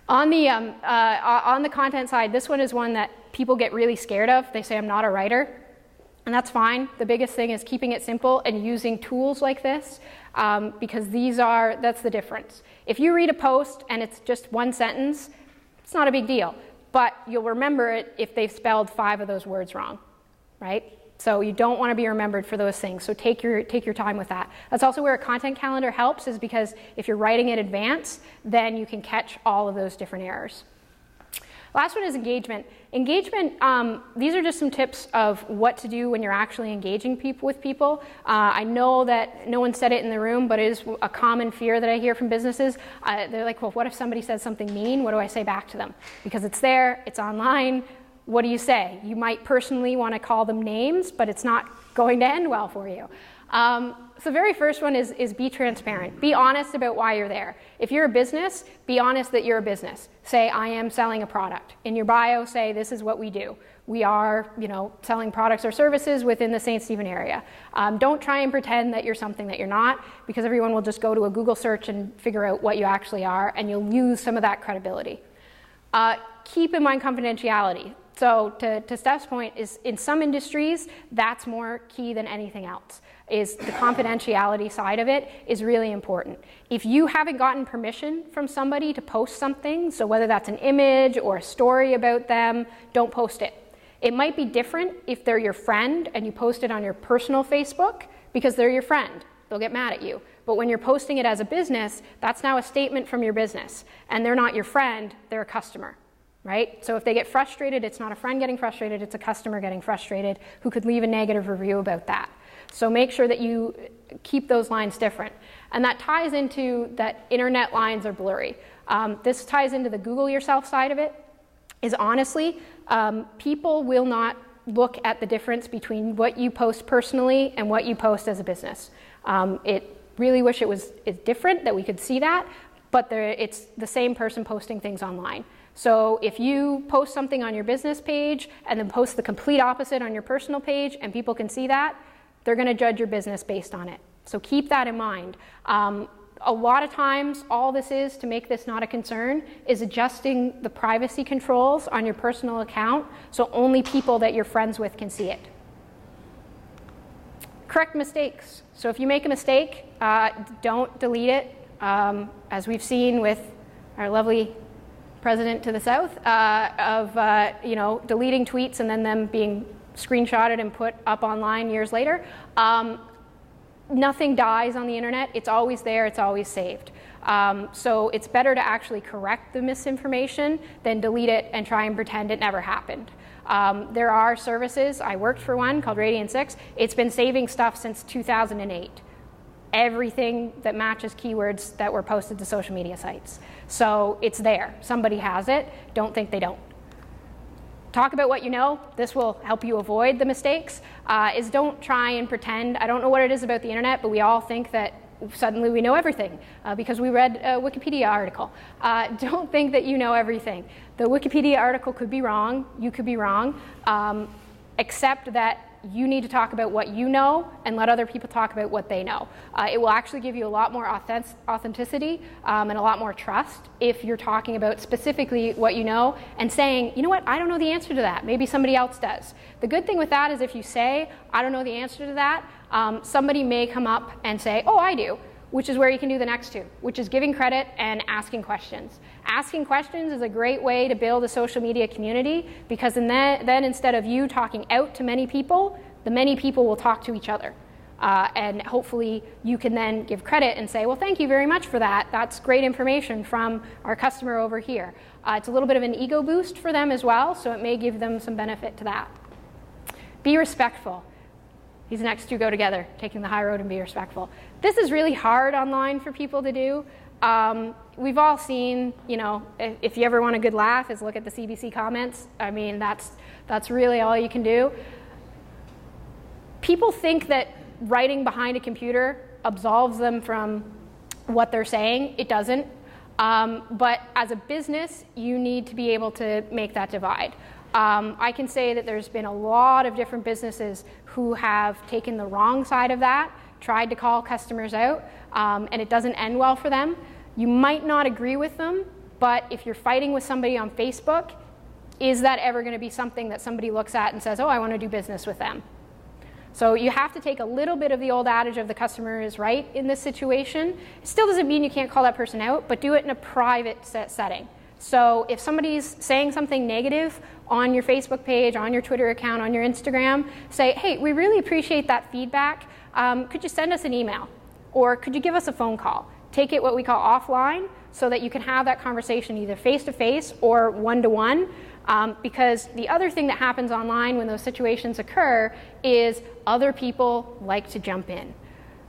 the content side, this one is one that people get really scared of. They say, I'm not a writer. And that's fine. The biggest thing is keeping it simple and using tools like this, because that's the difference. If you read a post and it's just 1 sentence, it's not a big deal. But you'll remember it if they've spelled 5 of those words wrong, right? So you don't want to be remembered for those things. So take your time with that. That's also where a content calendar helps, is because if you're writing in advance, then you can catch all of those different errors. Last one is engagement. Engagement, these are just some tips of what to do when you're actually engaging with people. I know that no one said it in the room, but it is a common fear that I hear from businesses. They're like, well, what if somebody says something mean? What do I say back to them? Because it's there, it's online. What do you say? You might personally want to call them names, but it's not going to end well for you. So the very first one is be transparent. Be honest about why you're there. If you're a business, be honest that you're a business. Say, I am selling a product. In your bio, say, this is what we do. We are, selling products or services within the St. Stephen area. Don't try and pretend that you're something that you're not, because everyone will just go to a Google search and figure out what you actually are, and you'll lose some of that credibility. Keep in mind confidentiality. So to Steph's point, is in some industries, that's more key than anything else. Is the confidentiality side of it is really important. If you haven't gotten permission from somebody to post something, so whether that's an image or a story about them, don't post it. It might be different if they're your friend and you post it on your personal Facebook, because they're your friend. They'll get mad at you. But when you're posting it as a business, that's now a statement from your business. And they're not your friend, they're a customer. Right? So if they get frustrated, it's not a friend getting frustrated, it's a customer getting frustrated who could leave a negative review about that. So make sure that you keep those lines different. And that ties into that internet lines are blurry. This ties into the Google yourself side of it, is honestly, people will not look at the difference between what you post personally and what you post as a business. Really wish it was different, that we could see that, but it's the same person posting things online. So if you post something on your business page and then post the complete opposite on your personal page and people can see that, they're going to judge your business based on it. So keep that in mind. A lot of times, all this is, to make this not a concern, is adjusting the privacy controls on your personal account so only people that you're friends with can see it. Correct mistakes. So if you make a mistake, don't delete it. As we've seen with our lovely president to the south, deleting tweets and then them being screenshotted and put up online years later. Nothing dies on the internet. It's always there. It's always saved. So it's better to actually correct the misinformation than delete it and try and pretend it never happened. There are services. I worked for one called Radiant 6. It's been saving stuff since 2008. Everything that matches keywords that were posted to social media sites. So it's there. Somebody has it. Don't think they don't. Talk about what you know. This will help you avoid the mistakes. Is don't try and pretend. I don't know what it is about the internet, but we all think that suddenly we know everything because we read a Wikipedia article. Don't think that you know everything. The Wikipedia article could be wrong. You could be wrong. Accept that you need to talk about what you know and let other people talk about what they know. It will actually give you a lot more authenticity and a lot more trust if you're talking about specifically what you know and saying, you know what, I don't know the answer to that. Maybe somebody else does. The good thing with that is if you say, I don't know the answer to that, somebody may come up and say, oh, I do, which is where you can do the next two, which is giving credit and asking questions. Asking questions is a great way to build a social media community because then instead of you talking out to many people, the many people will talk to each other. And hopefully you can then give credit and say, well, thank you very much for that. That's great information from our customer over here. It's a little bit of an ego boost for them as well, so it may give them some benefit to that. Be respectful. These next two go together, taking the high road and be respectful. This is really hard online for people to do. We've all seen, you know, if you ever want a good laugh, is look at the CBC comments. I mean, that's really all you can do. People think that writing behind a computer absolves them from what they're saying. It doesn't. But as a business, you need to be able to make that divide. I can say that there's been a lot of different businesses who have taken the wrong side of that, tried to call customers out, and it doesn't end well for them. You might not agree with them, but if you're fighting with somebody on Facebook, is that ever going to be something that somebody looks at and says, oh, I want to do business with them? So you have to take a little bit of the old adage of the customer is right in this situation. It still doesn't mean you can't call that person out, but do it in a private setting. So if somebody's saying something negative on your Facebook page, on your Twitter account, on your Instagram, say, hey, we really appreciate that feedback. Could you send us an email? Or could you give us a phone call? Take it what we call offline so that you can have that conversation either face-to-face or one-to-one. Because the other thing that happens online when those situations occur is other people like to jump in.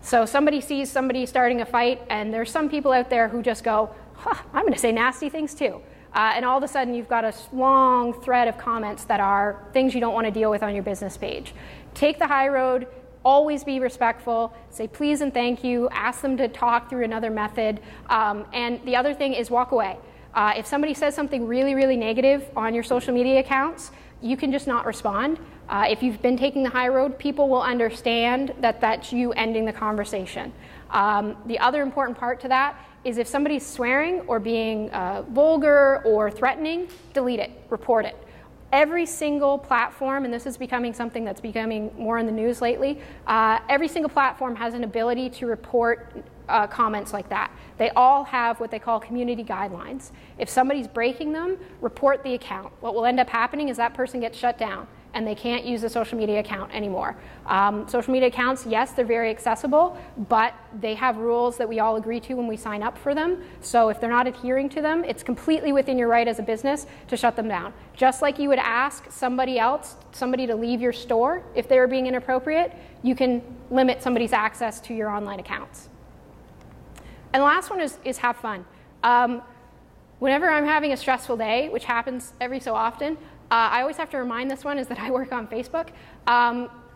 So somebody sees somebody starting a fight, and there's some people out there who just go, huh, I'm going to say nasty things too. And all of a sudden you've got a long thread of comments that are things you don't want to deal with on your business page. Take the high road. Always be respectful, say please and thank you, ask them to talk through another method, and the other thing is walk away. If somebody says something really, really negative on your social media accounts, you can just not respond. If you've been taking the high road, people will understand that that's you ending the conversation. The other important part to that is if somebody's swearing or being vulgar or threatening, delete it, report it. Every single platform, and this is becoming something that's becoming more in the news lately, every single platform has an ability to report comments like that. They all have what they call community guidelines. If somebody's breaking them, report the account. What will end up happening is that person gets shut down and they can't use the social media account anymore. Social media accounts, yes, they're very accessible, but they have rules that we all agree to when we sign up for them. So if they're not adhering to them, it's completely within your right as a business to shut them down. Just like you would ask somebody to leave your store if they were being inappropriate, you can limit somebody's access to your online accounts. And the last one is have fun. Whenever I'm having a stressful day, which happens every so often, I always have to remind this one is that I work on Facebook.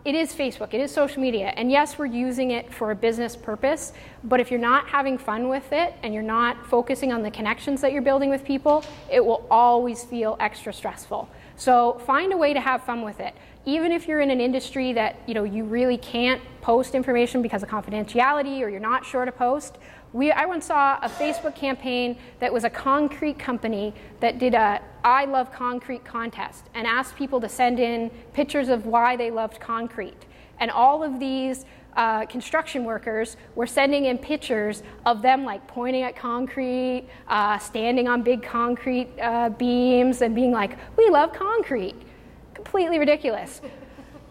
It is Facebook, it is social media, and yes, we're using it for a business purpose, but if you're not having fun with it and you're not focusing on the connections that you're building with people, it will always feel extra stressful. So find a way to have fun with it. Even if you're in an industry that you really can't post information because of confidentiality or you're not sure to post, I once saw a Facebook campaign that was a concrete company that did a I Love Concrete contest and asked people to send in pictures of why they loved concrete. And all of these construction workers were sending in pictures of them like pointing at concrete, standing on big concrete beams and being like, we love concrete. Completely ridiculous.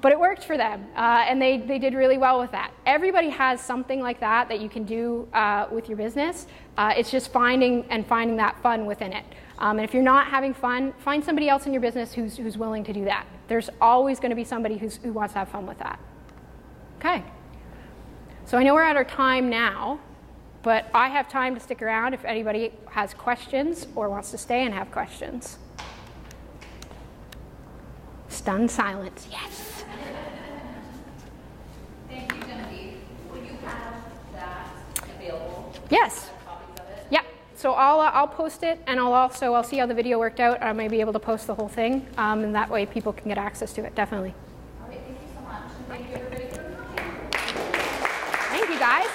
But it worked for them, and they did really well with that. Everybody has something like that you can do with your business. It's just finding that fun within it. And if you're not having fun, find somebody else in your business who's willing to do that. There's always going to be somebody who wants to have fun with that. Okay. So I know we're at our time now, but I have time to stick around if anybody has questions or wants to stay and have questions. Stunned silence. Yes. Thank you, Genevieve. Will you have that available? Yes. Copies of it? Yeah. So I'll post it, and I'll see how the video worked out. I may be able to post the whole thing, and that way people can get access to it. Definitely. All right. Thank you so much. And thank you, everybody, for coming. Thank you, guys.